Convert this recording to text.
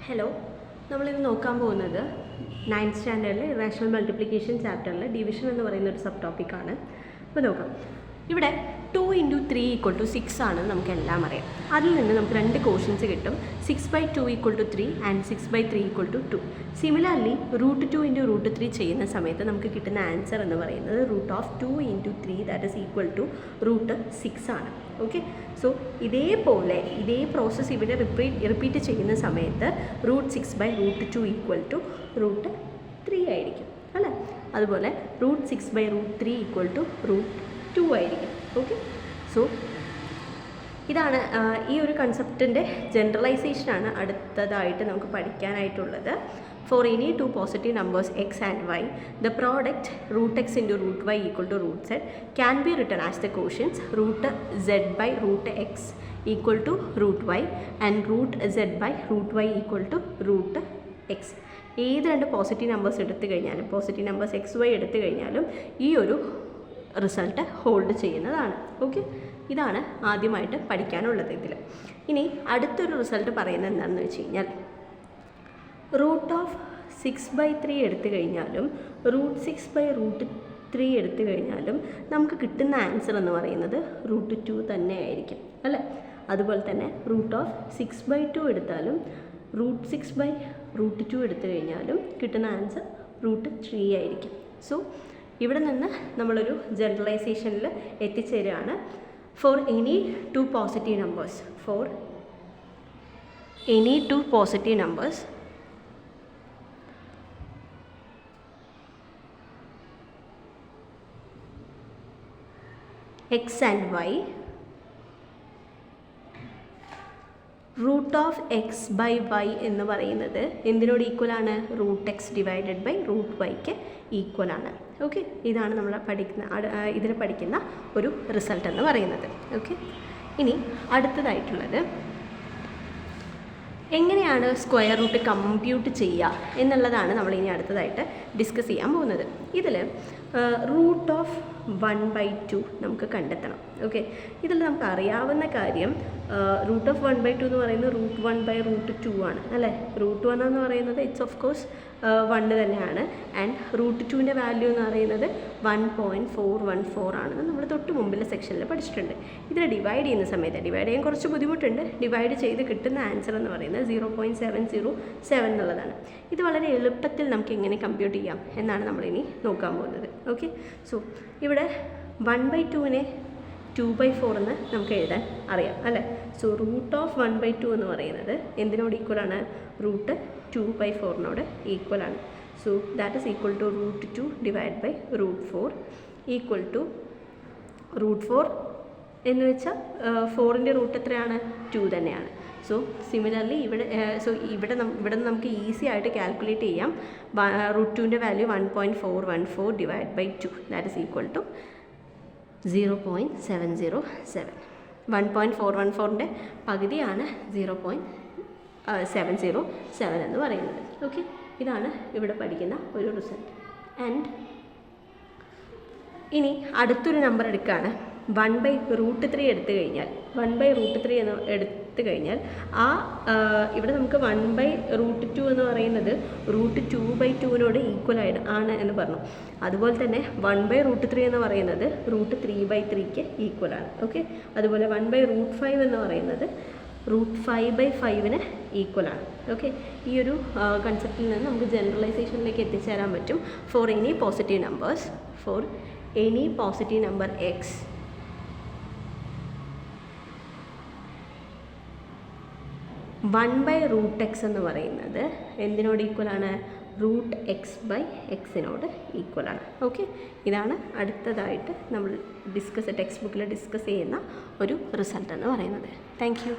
Hello, നമ്മളിന്ന് നോക്കാൻ പോകുന്നത് 9th സ്റ്റാൻഡേർഡിലെ ഇറാഷണൽ മൾട്ടിപ്ലിക്കേഷൻ ചാപ്റ്ററിൽ ഡിവിഷൻ എന്ന് പറയുന്ന ഒരു സബ് ടോപ്പിക്കാണ്. അപ്പോൾ നോക്കാം. ഇവിടെ 2 × 3 = 6 ആണ് നമുക്കെല്ലാം അറിയാം. അതിൽ നിന്ന് നമുക്ക് രണ്ട് ക്വസ്റ്റ്യൻസ് കിട്ടും. 6/2 = 3 ആൻഡ് 6/3 = 2. സിമിലർലി √2 × √3 ചെയ്യുന്ന സമയത്ത് നമുക്ക് കിട്ടുന്ന ആൻസർ എന്ന് പറയുന്നത് √2 × 3 ദാറ്റ് ഈസ് ഈക്വൽ ടു √6 ആണ്. ഓക്കെ, സോ ഇതേ പ്രോസസ്സ് ഇവിടെ റിപ്പീറ്റ് ചെയ്യുന്ന സമയത്ത് √6/√2 = √3 ആയിരിക്കും അല്ലേ. അതുപോലെ √6/√3 = √2 ആയിരിക്കും. ഓക്കെ, സോ ഇതാണ് ഈ ഒരു കൺസെപ്റ്റിൻ്റെ ജനറലൈസേഷനാണ് അടുത്തതായിട്ട് നമുക്ക് പഠിക്കാനായിട്ടുള്ളത്. For any two positive numbers x and y, the product √x × √y = √z can be written as the quotients √z/√x = √y and √z/√y = √x. ഏത് രണ്ട് പോസിറ്റീവ് നമ്പേഴ്സ് എടുത്തു കഴിഞ്ഞാലും, പോസിറ്റീവ് നമ്പേഴ്സ് എക്സ് വൈ എടുത്തു കഴിഞ്ഞാലും ഈ ഒരു റിസൾട്ട് ഹോൾഡ് ചെയ്യുന്നതാണ്. Okay, ഇതാണ് ആദ്യമായിട്ട് പഠിക്കാനുള്ളത് ഇതിൽ. ഇനി അടുത്തൊരു റിസൾട്ട് പറയുന്നത് എന്താണെന്ന് വെച്ച് കഴിഞ്ഞാൽ √6/3 എടുത്തു കഴിഞ്ഞാലും √6/√3 എടുത്തു കഴിഞ്ഞാലും നമുക്ക് കിട്ടുന്ന ആൻസർ എന്ന് പറയുന്നത് √2 തന്നെ ആയിരിക്കും അല്ലേ. അതുപോലെ തന്നെ √6/2 എടുത്താലും √6/√2 എടുത്തു കഴിഞ്ഞാലും കിട്ടുന്ന ആൻസർ √3 ആയിരിക്കും. സോ ഇവിടെ നിന്ന് നമ്മളൊരു ജനറലൈസേഷനിൽ എത്തിച്ചേരുകയാണ്. For any two positive numbers x and y, √(x/y) എന്ന് പറയുന്നത് എന്തിനോട് ഈക്വലാണ്? √x/√y ഈക്വലാണ്. ഓക്കെ, ഇതാണ് നമ്മൾ ഇതിൽ പഠിക്കുന്ന ഒരു റിസൾട്ട് എന്ന് പറയുന്നത്. ഓക്കെ, ഇനി അടുത്തതായിട്ടുള്ളത് എങ്ങനെയാണ് സ്ക്വയർ റൂട്ട് കമ്പ്യൂട്ട് ചെയ്യുക എന്നുള്ളതാണ് നമ്മൾ ഇനി അടുത്തതായിട്ട് ഡിസ്കസ് ചെയ്യാൻ പോകുന്നത്. ഇതിൽ √1/2 നമുക്ക് കണ്ടെത്തണം. ഓക്കെ, ഇതിൽ നമുക്ക് അറിയാവുന്ന കാര്യം √1/2 എന്ന് പറയുന്നത് √1/√2 ആണ് അല്ലേ. √1 എന്ന് പറയുന്നത് ഇറ്റ്സ് ഓഫ് കോഴ്സ് 1 തന്നെയാണ്. ആൻഡ് √2ൻ്റെ വാല്യൂ എന്ന് പറയുന്നത് 1.414 ആണെന്ന് നമ്മൾ തൊട്ട് മുമ്പിലെ സെക്ഷനിൽ പഠിച്ചിട്ടുണ്ട്. ഇതിനെ ഡിവൈഡ് ചെയ്യുന്ന സമയത്ത് ഡിവൈഡ് ചെയ്യാൻ കുറച്ച് ബുദ്ധിമുട്ടുണ്ട്. ഡിവൈഡ് ചെയ്ത് കിട്ടുന്ന ആൻസർ എന്ന് പറയുന്നത് 0.707 എന്നുള്ളതാണ്. ഇത് വളരെ എളുപ്പത്തിൽ നമുക്ക് എങ്ങനെ കമ്പ്യൂട്ട് ചെയ്യാം എന്നാണ് നമ്മളിനി നോക്കാൻ പോകുന്നത്. ഓക്കെ, സോ ഇവിടെ 1/2നെ 2/4 എന്ന് നമുക്ക് എഴുതാൻ അറിയാം അല്ലേ. സോ √1/2 എന്ന് പറയുന്നത് എന്തിനോട് ഈക്വലാണ്? √2/4 ഈക്വലാണ്. So that is equal to √2 / √4 equal to √4 എന്ന് വെച്ചാൽ 4ൻ്റെ റൂട്ട് എത്രയാണ്? 2 തന്നെയാണ്. സോ സിമിലർലി ഇവിടെ നമുക്ക് ഈസി ആയിട്ട് കാൽക്കുലേറ്റ് ചെയ്യാം. √2ൻ്റെ value 1.414 / 2 that is equal to 0.707. 1.414ൻ്റെ പകുതിയാണ് 0.707 എന്ന് പറയുന്നത്. ഓക്കെ, ഇതാണ് ഇവിടെ പഠിക്കുന്ന ഒരു റിസൾട്ട്. ആൻഡ് ഇനി അടുത്തൊരു നമ്പർ എടുക്കുകയാണ്. 1/√3 എടുത്തു കഴിഞ്ഞാൽ 1/√3 എന്ന് എടുത്തു കഴിഞ്ഞാൽ ഇവിടെ നമുക്ക് 1/√2 എന്ന് പറയുന്നത് √2/2 ഈക്വൽ ആണ് എന്ന് പറഞ്ഞു. അതുപോലെ തന്നെ 1/√3 എന്ന് പറയുന്നത് √3/3 ഈക്വലാണ്. ഓക്കെ, അതുപോലെ 1/√5 എന്ന് പറയുന്നത് √5/5 ഈക്വലാണ്. ഓക്കെ, ഈ ഒരു കൺസെപ്റ്റിൽ നിന്ന് നമുക്ക് ജനറലൈസേഷനിലേക്ക് എത്തിച്ചേരാൻ പറ്റും. For any positive number x (1/√x) എന്ന് പറയുന്നത് എന്തിനോട് ഈക്വലാണ്? √x/x ഈക്വലാണ്. ഓക്കെ, ഇതാണ് അടുത്തതായിട്ട് നമ്മൾ ടെക്സ്റ്റ് ബുക്കിൽ ഡിസ്കസ് ചെയ്യുന്ന ഒരു റിസൾട്ട് എന്ന് പറയുന്നത്. Thank you.